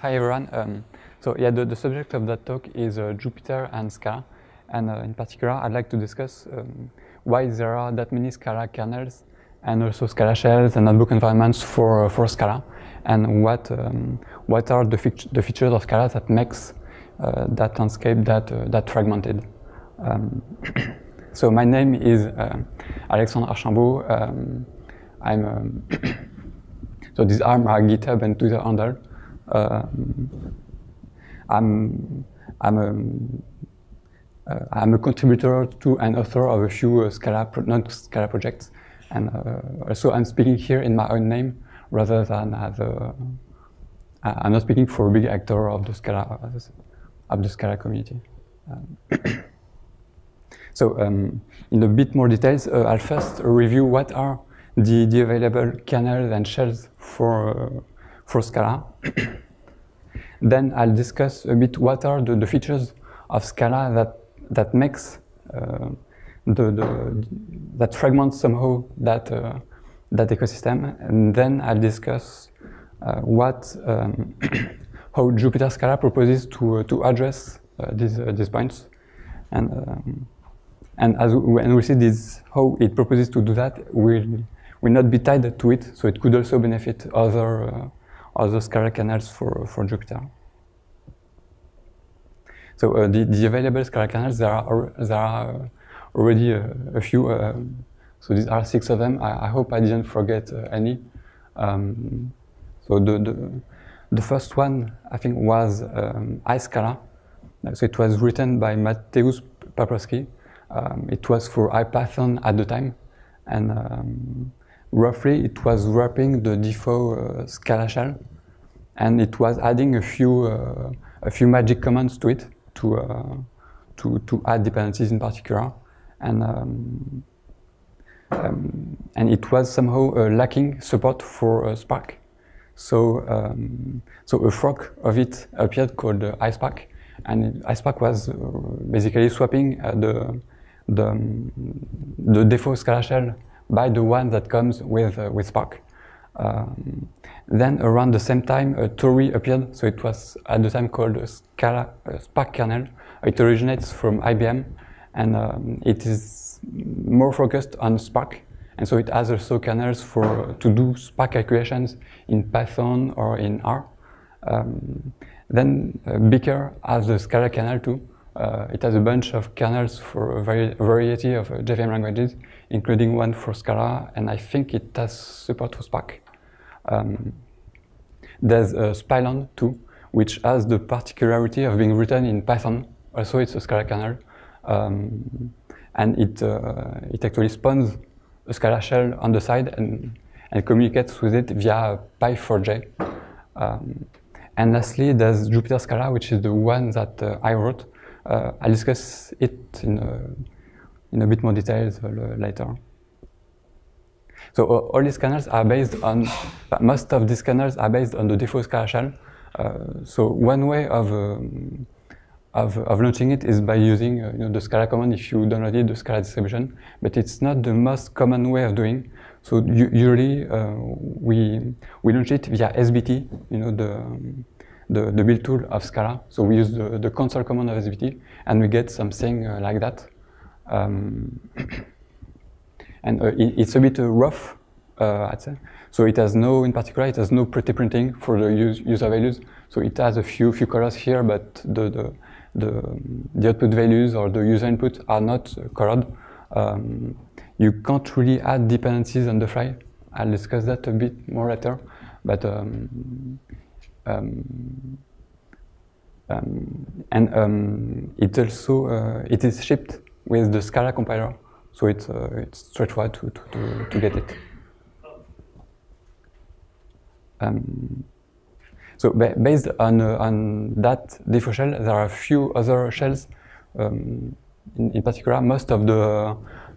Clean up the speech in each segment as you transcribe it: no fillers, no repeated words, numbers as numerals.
Hi everyone. The subject of that talk is Jupyter and Scala, and in particular, I'd like to discuss why there are that many Scala kernels and also Scala shells and notebook environments for Scala, and what are the features of Scala that makes that landscape that fragmented. So my name is Alexandre Archambault. So these are my GitHub and Twitter handle. I'm a contributor to and author of a few non-Scala projects, and also I'm speaking here in my own name rather than I'm not speaking for a big actor of the Scala community. In a bit more details, I'll first review what are the available kernels and shells for Scala. Then I'll discuss a bit what are the features of Scala that makes that fragments somehow that ecosystem, and then I'll discuss how Jupiter-Scala proposes to address these points, and we see how it proposes to do that will not be tied to it, so it could also benefit other Scala kernels for Jupyter. So the available Scala kernels, there are already a few. So these are 6 of them. I hope I didn't forget any. So the first one I think was iScala. So it was written by Mateusz Paprocki. It was for IPython at the time, and roughly it was wrapping the default Scala shell, and it was adding a few magic commands to it to add dependencies in particular, and it was somehow lacking support for Spark. So a fork of it appeared called iSpark, and iSpark was basically swapping the default Scala shell by the one that comes with Spark. Then around the same time, Tori appeared. So it was at the time called Spark Kernel. It originates from IBM, and it is more focused on Spark. And so it has also kernels to do Spark calculations in Python or in R. Then Beaker has the Scala kernel too. It has a bunch of kernels for a variety of JVM languages, including one for Scala, and I think it has support for Spark. There's Spylon too, which has the particularity of being written in Python. Also, it's a Scala kernel, and it actually spawns a Scala shell on the side and communicates with it via Py4j. And lastly, there's Jupiter-Scala, which is the one that I wrote. I'll discuss it in a bit more details later. So all these kernels are based on, most of these kernels are based on the default Scala shell. So one way of launching it is by using the Scala command if you downloaded the Scala distribution, but it's not the most common way of doing. So usually we launch it via SBT, the build tool of Scala. So we use the console command of SBT, and we get something like that. And it's a bit rough, I'd say. So it has in particular, it has no pretty printing for the user values. So it has a few colors here, but the output values or the user input are not colored. You can't really add dependencies on the fly. I'll discuss that a bit more later. But it also it is shipped with the Scala compiler, so it's straightforward to get it. So based on that default shell, there are a few other shells. In particular, most of the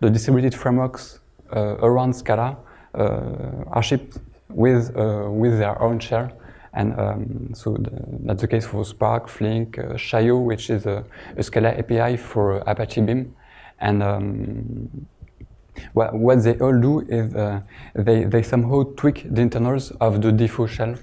distributed frameworks around Scala are shipped with their own shell. And so that's the case for Spark, Flink, Scio, which is a Scala API for Apache Beam. And what they all do is they somehow tweak the internals of the default shell.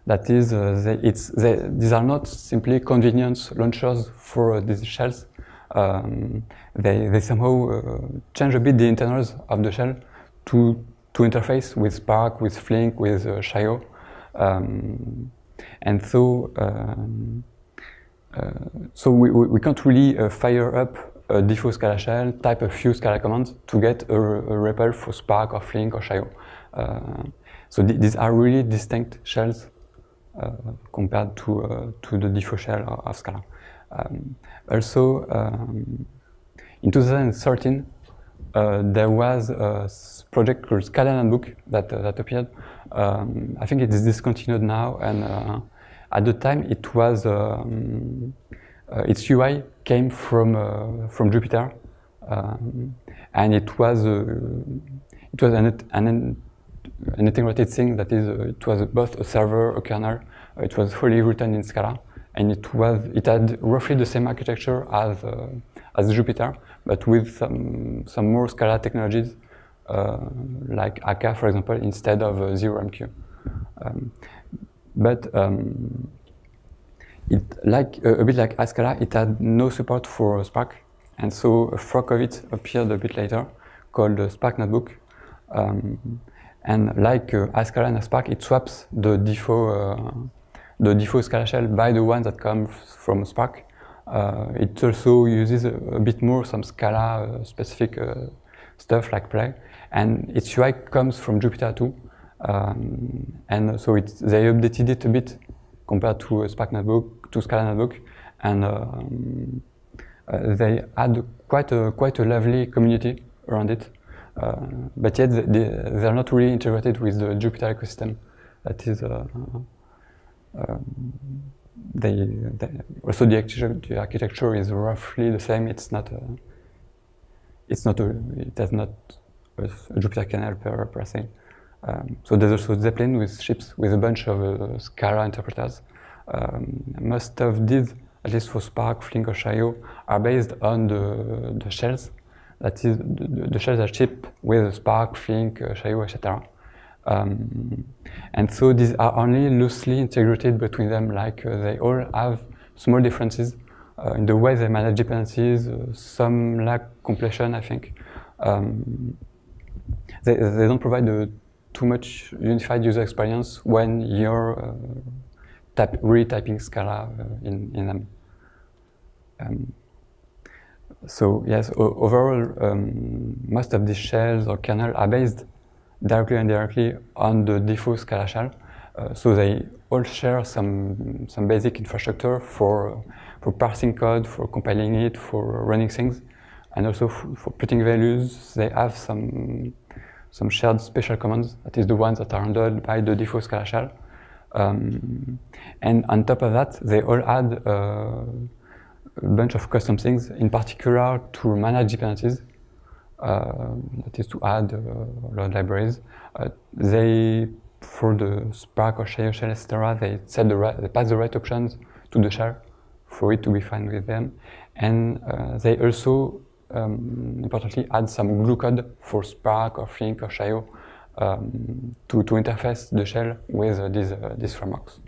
That is, these are not simply convenience launchers for these shells. They somehow change a bit the internals of the shell to interface with Spark, with Flink, with Scio. And so we can't really fire up a default Scala shell, type a few Scala commands to get a REPL for Spark or Flink or Scio. So these are really distinct shells compared to the default shell of Scala. Also, in 2013, there was a project called Scala Handbook that appeared. I think it is discontinued now, and at the time it was its UI came from Jupyter, and it was an integrated thing. That is, it was both a server, a kernel. It was fully written in Scala, and it had roughly the same architecture as Jupyter, but with some more Scala technologies, like AK, for example, instead of 0MQ. But a bit like Scala, it had no support for Spark, and so a fork of it appeared a bit later, called the Spark Notebook. And like Scala and Spark, it swaps the default Scala shell by the one that comes from Spark. It also uses a bit more some Scala specific stuff like play, and its UI comes from Jupyter too. And so they updated it a bit compared to Spark Notebook, to Scala Notebook, and they had quite a lively community around it. But yet they are not really integrated with the Jupyter ecosystem. That is, also the architecture is roughly the same. It has not a Jupyter kernel per se. So there's also Zeppelin with ships with a bunch of Scala interpreters. Most of these, at least for Spark, Flink, or Scio, are based on the shells. That is, the shells are shipped with Spark, Flink, Scio, etc. And so these are only loosely integrated between them, like they all have small differences in the way they manage dependencies, some lack completion, I think. They don't provide too much unified user experience when you're retyping Scala in them. So yes, overall, most of these shells or kernel are based directly and indirectly on the default Scala shell. So they all share some basic infrastructure for parsing code, for compiling it, for running things, and also for putting values. They have some shared special commands, that is the ones that are handled by the default Scala shell. And on top of that, they all add a bunch of custom things, in particular to manage dependencies. That is to add load libraries. For the Spark or Scio shell, etc., they pass the right options to the shell for it to be fine with them. And they also, importantly, add some glue code for Spark or Flink or Scio to interface the shell with these frameworks.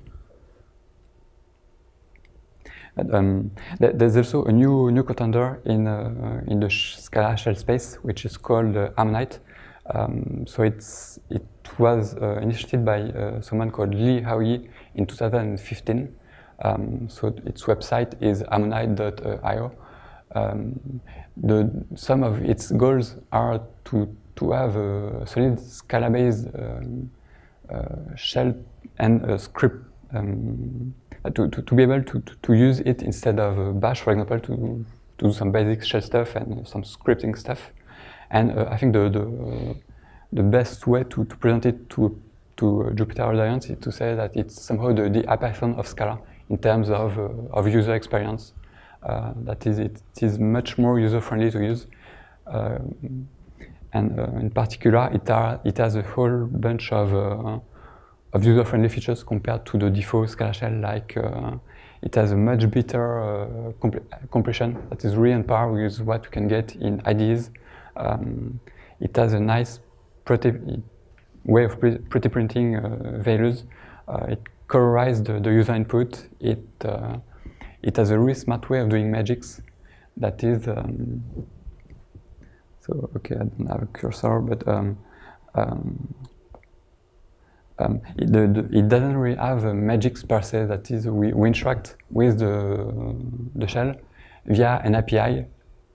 There's also a new contender in the Scala shell space, which is called Ammonite. So it was initiated by someone called Lee Haoyi in 2015. So its website is ammonite.io. Some of its goals are to have a solid Scala-based shell and a script. To be able to use it instead of Bash, for example, to do some basic shell stuff and some scripting stuff. And I think the best way to present it to Jupyter audience is to say that it's somehow the IPython of Scala in terms of user experience. That is, it is much more user-friendly to use. And in particular, it has a whole bunch of user-friendly features compared to the default Scala shell, like it has a much better compression that is really on par with what you can get in IDEs. It has a nice way of pretty printing values. It colorize the user input. It has a really smart way of doing magics. That is, so okay, I don't have a cursor, but it doesn't really have magics per se. That is, we interact with the shell via an API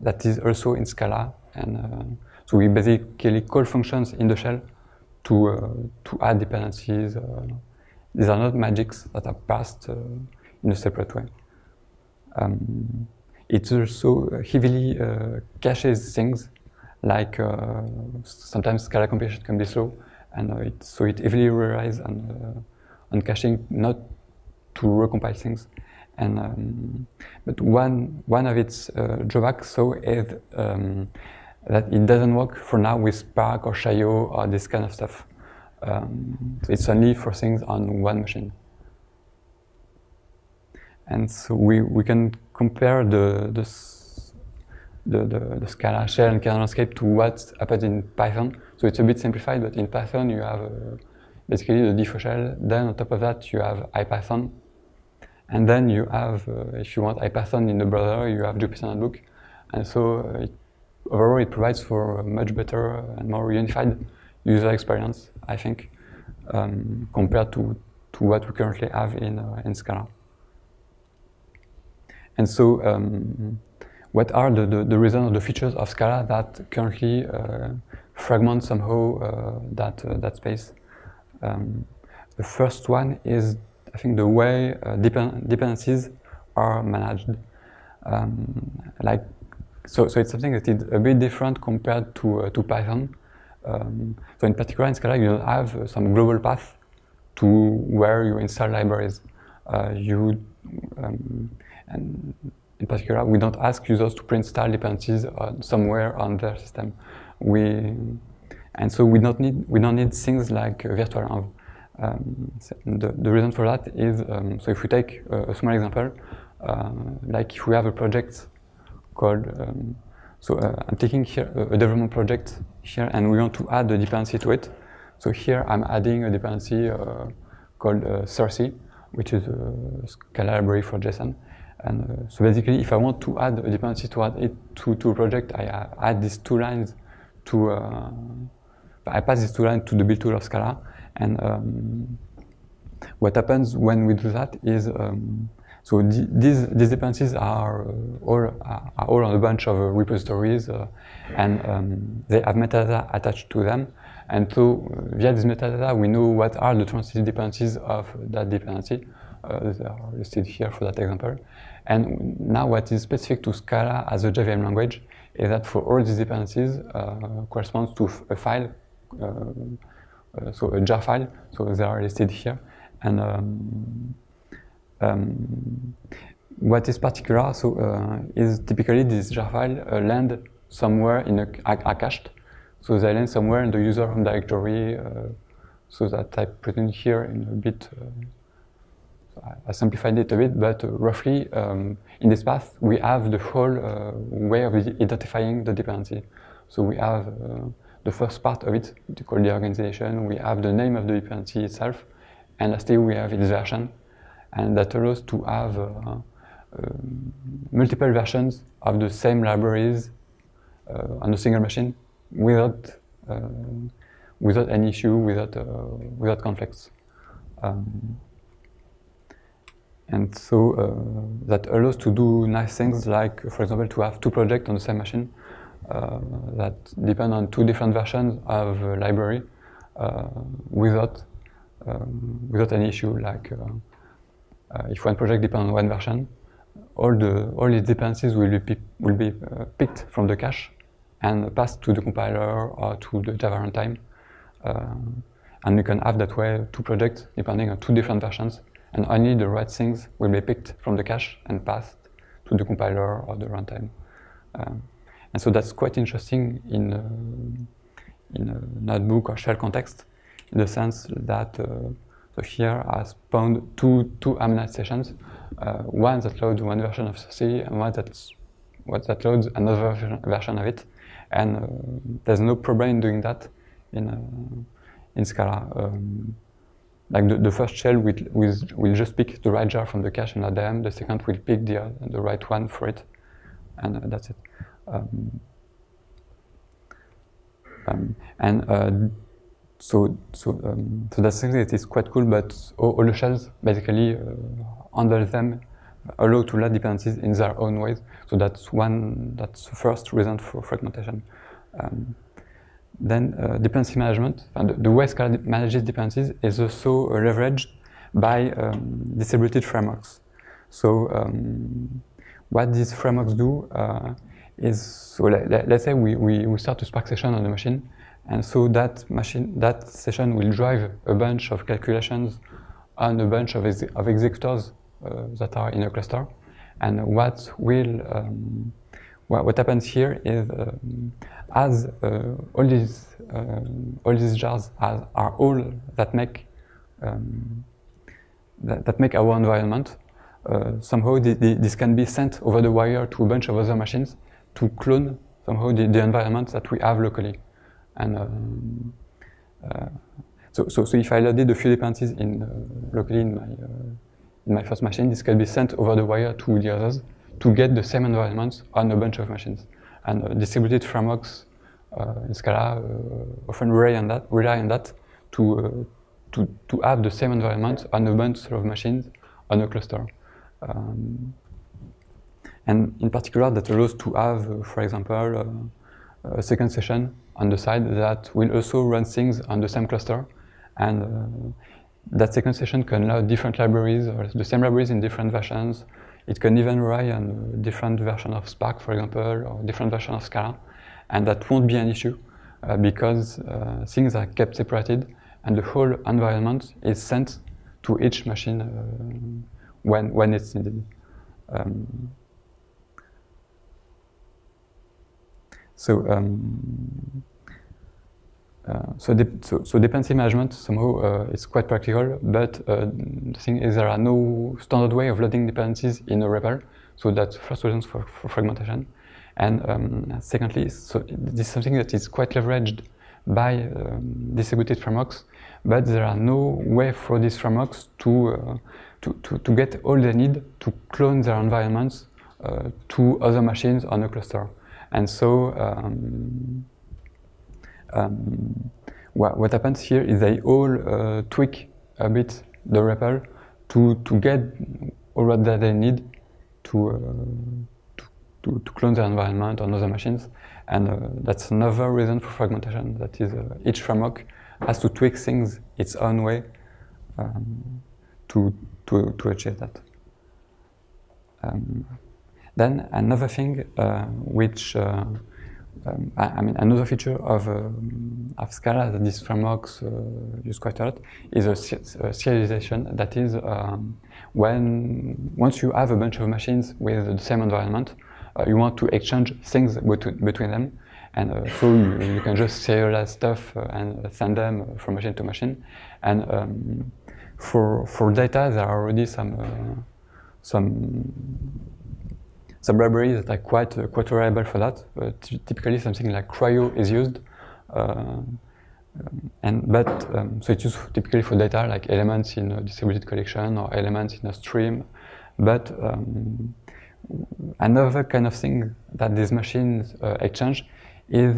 that is also in Scala, and so we basically call functions in the shell to add dependencies. These are not magics that are passed in a separate way. It also heavily caches things, like sometimes Scala compilation can be slow, and so it heavily relies on caching, not to recompile things. And but one of its drawbacks is that it doesn't work for now with Spark or Scio or this kind of stuff. It's only for things on one machine. And so we can compare the Scala shell and kernel landscape to what happens in Python. So it's a bit simplified, but in Python you have basically the default shell. Then on top of that you have IPython. And then you have, if you want IPython in the browser, you have Jupyter Notebook. And so overall it provides for a much better and more unified user experience, I think, compared to what we currently have in Scala. And so what are the reasons or the features of Scala that currently fragment somehow that space? The first one is, I think, the way dependencies are managed. So it's something that is a bit different compared to Python. So in particular in Scala, you don't have some global path to where you install libraries. And in particular, we don't ask users to pre-install dependencies somewhere on their system. And so we don't need things like virtual env. The reason for that is, so if we take a small example, like if we have a project called, I'm taking here a development project here, and we want to add a dependency to it. So here I'm adding a dependency called source, which is a Scala library for JSON. And so basically, if I want to add a dependency to add it to a project, I add these two lines to, I pass these two lines to the build tool of Scala. And what happens when we do that is, so these dependencies are all on a bunch of repositories, and they have metadata attached to them. And so via this metadata, we know what are the transitive dependencies of that dependency. They are listed here for that example. And now what is specific to Scala as a JVM language is that for all these dependencies corresponds to a file, so a jar file, so they are listed here. And what is particular is typically this jar file land somewhere are cached. So they land somewhere in the user home directory, so that I present here in a bit. I simplified it a bit, but roughly in this path we have the whole way of identifying the dependency. So we have the first part of it, called the organization. We have the name of the dependency itself, and lastly we have its version, and that allows to have multiple versions of the same libraries on a single machine without any issue, without conflicts. And so that allows to do nice things, like, for example, to have two projects on the same machine that depend on two different versions of a library without any issue. Like if one project depends on one version, all its dependencies will be picked from the cache and passed to the compiler or to the Java runtime. And we can have that way two projects depending on two different versions, and only the right things will be picked from the cache and passed to the compiler or the runtime. And so that's quite interesting in a notebook or shell context, in the sense that so here I spawned two Ammonite sessions, one that loads one version of C and one that loads another version of it, and there's no problem in doing that in Scala. like the first shell will just pick the right jar from the cache and add them. The second will pick the right one for it, and that's it. So that's something that is quite cool. But all the shells basically handle them, allow to load dependencies in their own ways. So that's the first reason for fragmentation. Then dependency management, and the way Scala manages dependencies is also leveraged by distributed frameworks. So what these frameworks do is, so let's say we start a Spark session on the machine, and so that session will drive a bunch of calculations on a bunch of executors that are in a cluster. And what happens here is, as all these jars are all that make our environment, somehow this can be sent over the wire to a bunch of other machines to clone somehow the environment that we have locally. And so if I loaded a few dependencies locally in my first machine, this can be sent over the wire to the others to get the same environments on a bunch of machines. And distributed frameworks in Scala often rely on that to have the same environment on a bunch of machines on a cluster. And in particular, that allows to have, for example, a second session on the side that will also run things on the same cluster. And that second session can load different libraries, or the same libraries in different versions. It can even rely on a different version of Spark, for example, or different version of Scala. And that won't be an issue because things are kept separated and the whole environment is sent to each machine when it's needed. So dependency management somehow is quite practical, but the thing is there are no standard way of loading dependencies in a REPL. So that's first reason for fragmentation. And secondly, so this is something that is quite leveraged by distributed frameworks, but there are no way for these frameworks to get all they need to clone their environments to other machines on a cluster. And so what happens here is they all tweak a bit the REPL to get all that they need to clone their environment on other machines. And that's another reason for fragmentation, that is each framework has to tweak things its own way to achieve that. Then another thing which another feature of Scala that these frameworks use quite a lot is a serialization. That is, once you have a bunch of machines with the same environment, you want to exchange things between them, and so you can just serialize stuff and send them from machine to machine. And for data, there are already some libraries that are quite reliable for that. Typically, something like Cryo is used, so it's used typically for data like elements in a distributed collection or elements in a stream. But another kind of thing that these machines exchange is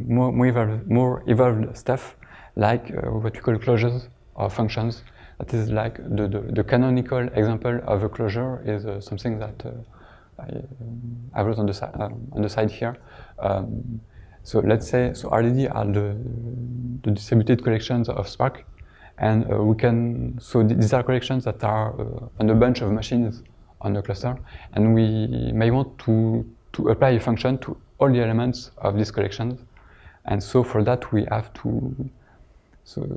more evolved stuff, like what we call closures or functions. That is like the canonical example of a closure is something that I wrote on the side here. So let's say, so RDD are the distributed collections of Spark, and these are collections that are on a bunch of machines on a cluster, and we may want to apply a function to all the elements of these collections. And so for that we have to, so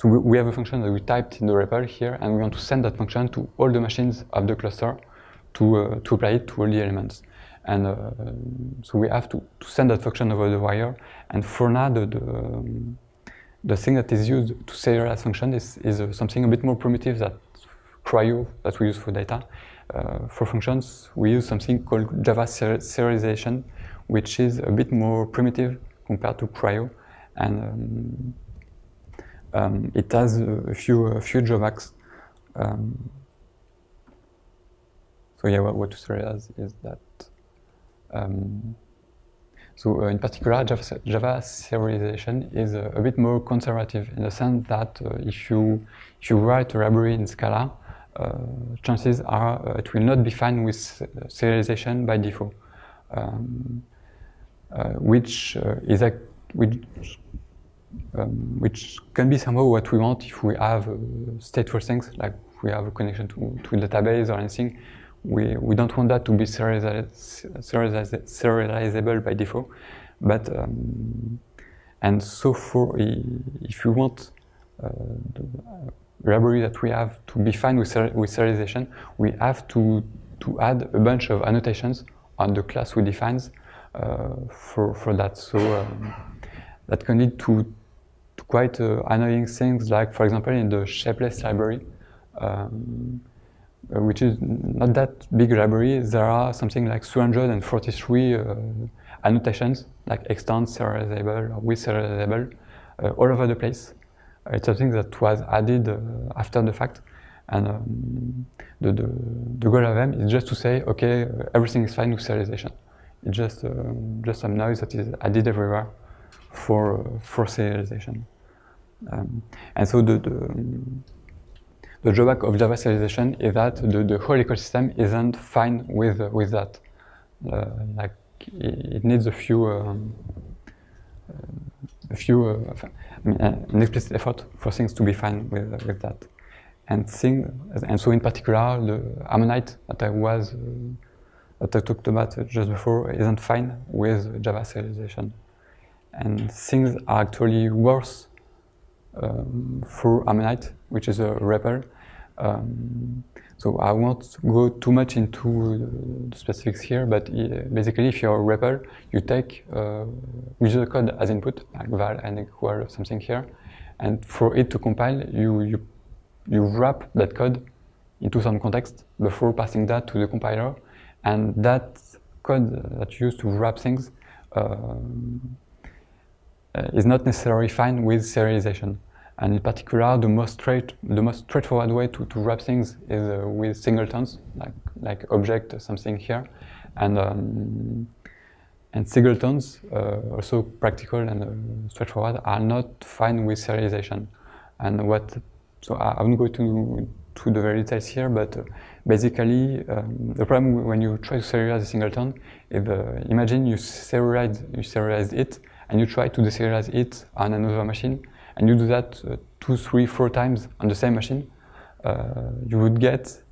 we have a function that we typed in the REPL here, and we want to send that function to all the machines of the cluster to apply it to all the elements. And so we have to send that function over the wire. And for now, the thing that is used to serialize function is something a bit more primitive than Cryo that we use for data. For functions, we use something called Java serialization, which is a bit more primitive compared to Cryo. And it has a few drawbacks. So yeah, what to serialize is that. So in particular, Java serialization is a bit more conservative in the sense that if you write a library in Scala, chances are it will not be fine with serialization by default, which can be somehow what we want if we have stateful things, like if we have a connection to a database or anything. We don't want that to be serializable by default, but and so if you want the library that we have to be fine with serialization, we have to add a bunch of annotations on the class we define for that. So that can lead to quite annoying things, like for example in the shapeless library. Which is not that big library, there are something like 343 annotations, like extend, serializable, or with serializable, all over the place. It's something that was added after the fact, and the goal of them is just to say, okay, everything is fine with serialization. It's just some noise that is added everywhere for serialization, and so the drawback of Java serialization is that the whole ecosystem isn't fine with that. Like it needs an explicit effort for things to be fine with that. And so in particular, the Ammonite that I talked about just before isn't fine with Java serialization, and things are actually worse for Ammonite, which is a REPL. So I won't go too much into the specifics here, but basically if you're a REPL, you take user code as input, like val and equal something here, and for it to compile, you wrap that code into some context before passing that to the compiler, and that code that you use to wrap things is not necessarily fine with serialization. And in particular, the most straightforward way to wrap things is with singletons, like object something here, and singletons, also practical and straightforward, are not fine with serialization. And so I won't go to the very details here, but basically the problem when you try to serialize a singleton is imagine you serialize it and you try to deserialize it on another machine, and you do that 2, 3, 4 times on the same machine, you would get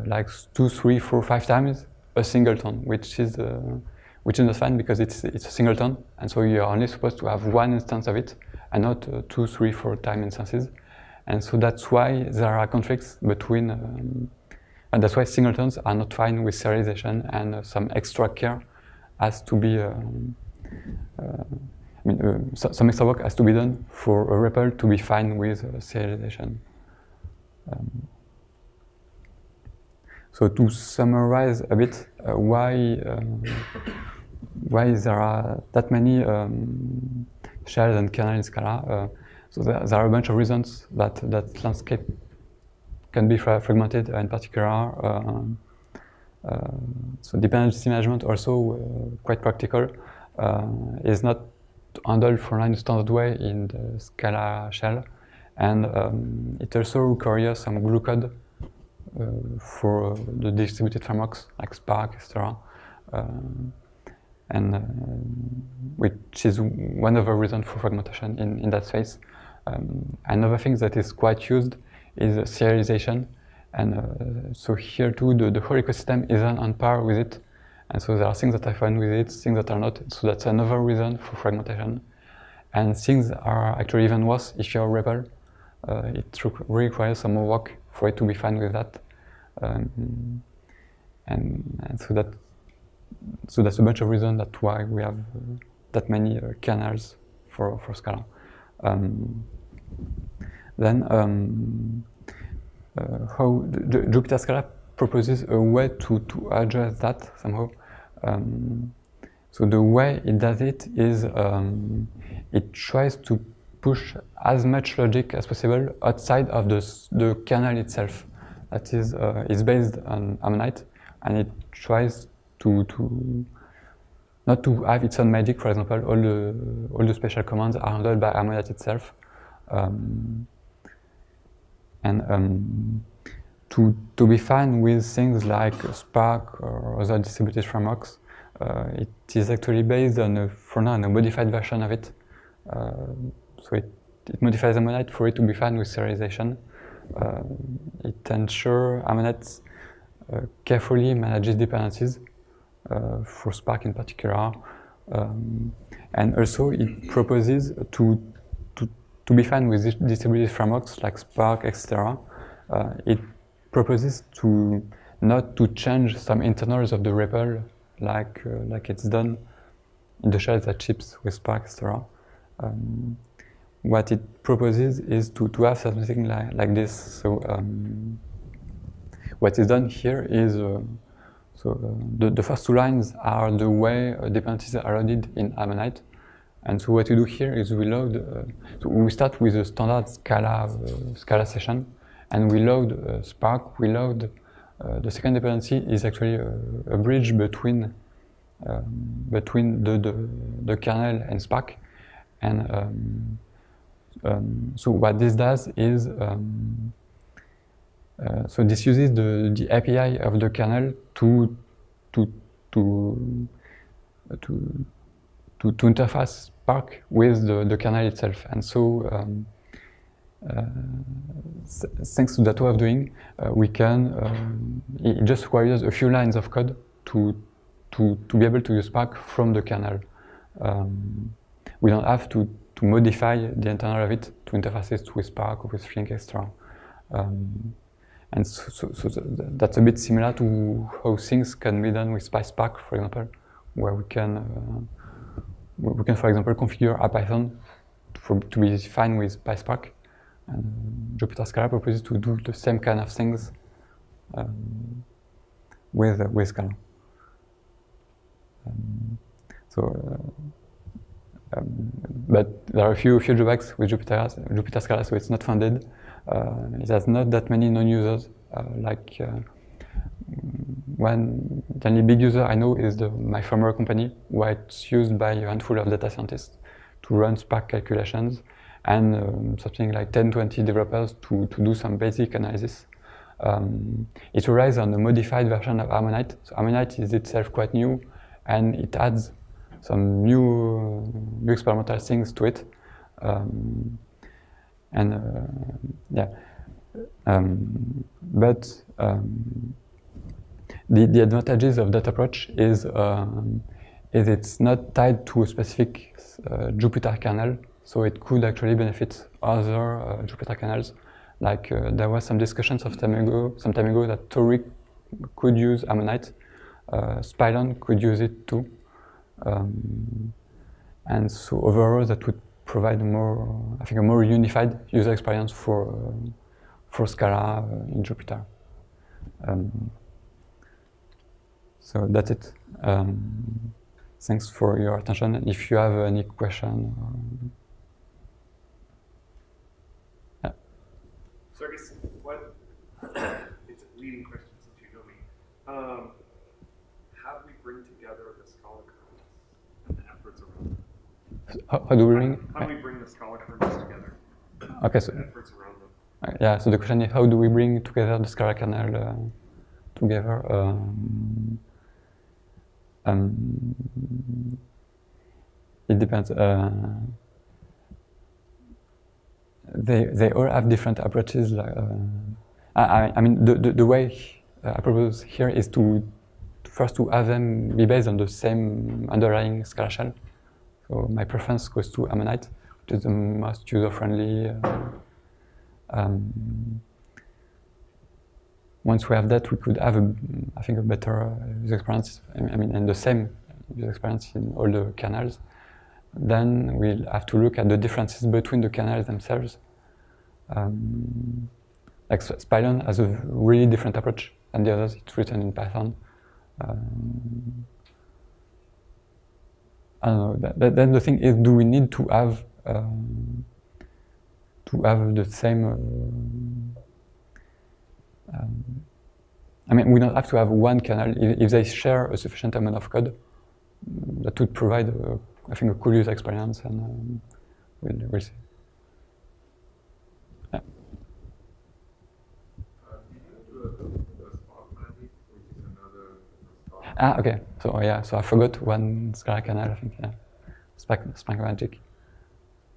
like 2, 3, 4, 5 times a singleton, which is not fine because it's a singleton, and so you're only supposed to have one instance of it and not 2, 3, 4 time instances. And so that's why there are conflicts between, and that's why singletons are not fine with serialization, and some extra care has to be some extra work has to be done for a REPL to be fine with serialization. So to summarize a bit, why there are that many shells and kernels in Scala? So there are a bunch of reasons that landscape can be fragmented. In particular, so dependency management also quite practical is not handled in a standard way in the Scala shell, and it also requires some glue code for the distributed frameworks like Spark, etc. Which is one of the reasons for fragmentation in that space. Another thing that is quite used is serialization, and so here too the whole ecosystem isn't on par with it, and so there are things that are fine with it, things that are not, so that's another reason for fragmentation. And things are actually even worse if you're a REPL. It requires some more work for it to be fine with that, and so that's a bunch of reasons that's why we have that many kernels for Scala. Then how the Jupiter-Scala proposes a way to address that somehow. So the way it does it is it tries to push as much logic as possible outside of the kernel itself. That is based on Ammonite, and it tries to not to have its own magic. For example, all the special commands are handled by Ammonite itself, to be fine with things like Spark or other distributed frameworks. It is actually based on for now on a modified version of it. So it modifies Ammonite for it to be fine with serialization. It ensures Ammonite carefully manages dependencies for Spark in particular, and also it proposes to be fine with distributed frameworks like Spark, etc. It proposes to not to change some internals of the REPL like it's done in the shells that ships with Spark, etc. What it proposes is to have something like this. So what is done here is the first two lines are the way dependencies are loaded in Ammonite. And so what we do here is we load, so we start with a standard Scala session, and we load Spark, we load, the second dependency is actually a bridge between the kernel and Spark. And so what this does is, so this uses the API of the kernel to interface Spark with the kernel itself. And so thanks to that way of doing, we can, it just requires a few lines of code to be able to use Spark from the kernel. We don't have to modify the internal of it to interface it with Spark or with Flink, etc. And so that's a bit similar to how things can be done with PySpark, for example, where we can, for example, configure IPython to be fine with PySpark. And Jupiter-Scala proposes to do the same kind of things with Scala. But there are a few drawbacks with Jupiter-Scala, so it's not funded. It has not that many non-users. The only big user I know is my former company, where it's used by a handful of data scientists to run Spark calculations, and something like 10-20 developers to do some basic analysis. It relies on a modified version of Ammonite. So Ammonite is itself quite new, and it adds some new experimental things to it. But the advantages of that approach is it's not tied to a specific Jupyter kernel, so it could actually benefit other Jupyter kernels. Like there was some discussion some time ago that Tori could use Ammonite, Spylon could use it too, and so overall that would provide a more unified user experience for Scala in Jupyter. So that's it. Thanks for your attention. If you have any question. Yeah. So I guess it's a leading question since you know me. How do we bring together the Scala kernels and the efforts around them? How do we bring? How do we bring the Scala kernels together? Okay, so efforts around them. Yeah. So the question is, how do we bring together the Scala kernel together? It depends. They all have different approaches. I mean, the way I propose here is to first to have them be based on the same underlying Scala shell. So my preference goes to Ammonite, which is the most user-friendly. Once we have that, we could have, I think, a better user experience. I mean, and the same user experience in all the kernels. Then we'll have to look at the differences between the kernels themselves. Like Spylon has a really different approach than the others. It's written in Python. I don't know. Then the thing is, do we need to have to have the same. I mean, we don't have to have one kernel. If they share a sufficient amount of code, that would provide, I think, a cool user experience, and we'll see. Yeah. Okay. So yeah. So I forgot one Scala kernel. I think. Yeah. Spark Magic.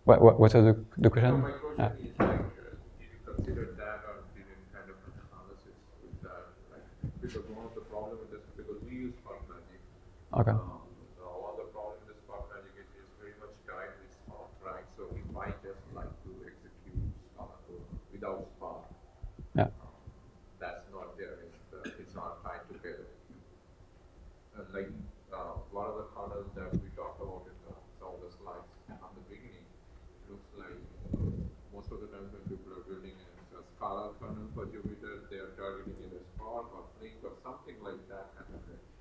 What was the question? No, my question is like, did you consider that, or did you kind of analysis with that? Like, because one of the problems with this, because we use Spark Magic. Okay. One of the problems with Spark Magic is it's very much tied with Spark, right? So we might just like to execute Scala code without Spark. Yeah. That's not there. It's not tied together. Like one of the kernels that we talked about in some of the slides at the beginning, looks like most of the time when people are building a Scala kernel for Jupyter, they are targeting either Spark or Flink or something like that.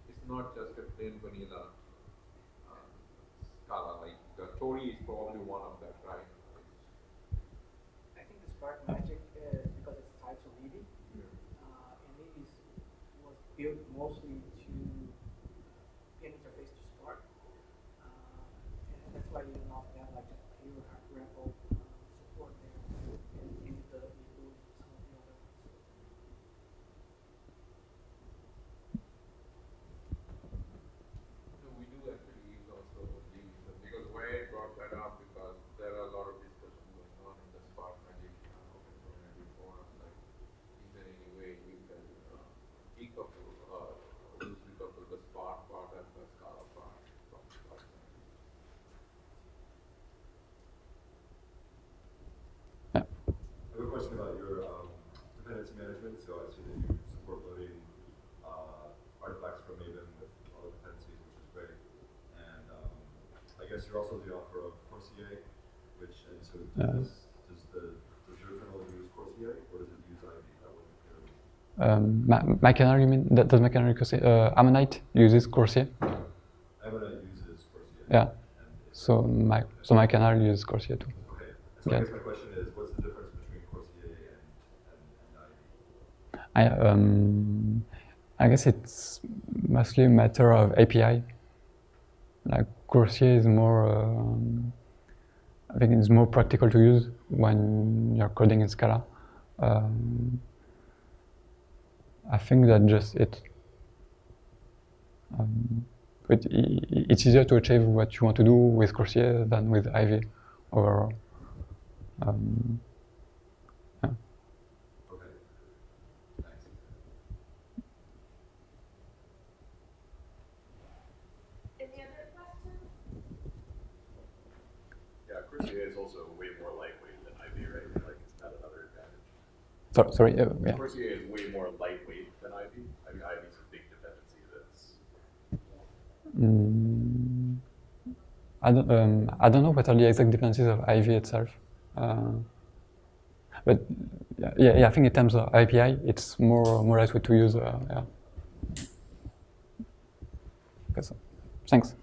It's not just a plain vanilla Scala. Like the Tori is probably one of that, right? I think the Spark Magic is because it's tied to Levy, and it was built mostly to interface to Spark, and that's why you not have like a pure grapple support there, and you need to include some of the other ones. So we do actually use also these, because why I brought that up, because there are a lot of discussions going on in the Spark Magic open community forums, like is there any way you can decouple the Spark part and the Scala part from Spark? I have a question about your dependency management. So I see that you support loading artifacts from Maven with all the dependencies, which is great. And I guess you're also the author of Coursier, which, and so does your kernel use Coursier, or does it use Ivy? That wasn't clear. My kernel, you mean? Does my kernel use Ammonite uses Coursier? Ammonite uses Coursier. Yeah. So my kernel uses Coursier too. Okay. So I guess my question is, what's the difference between Coursier and Ivy? I guess it's mostly a matter of API. Like Coursier is more, I think it's more practical to use when you're coding in Scala. I think that's just it. But it's easier to achieve what you want to do with Coursier than with Ivy overall. Yeah. Okay. Thanks. Any other questions? Yeah, Coursier is also way more lightweight than Ivy, right? Like, is that another advantage? Sorry. Yeah. Coursier is way more lightweight than Ivy. I mean, Ivy's a big dependency that's. I don't know what are the exact dependencies of Ivy itself. But yeah, I think in terms of API, it's more lightweight to use. Yeah. Okay, so, thanks.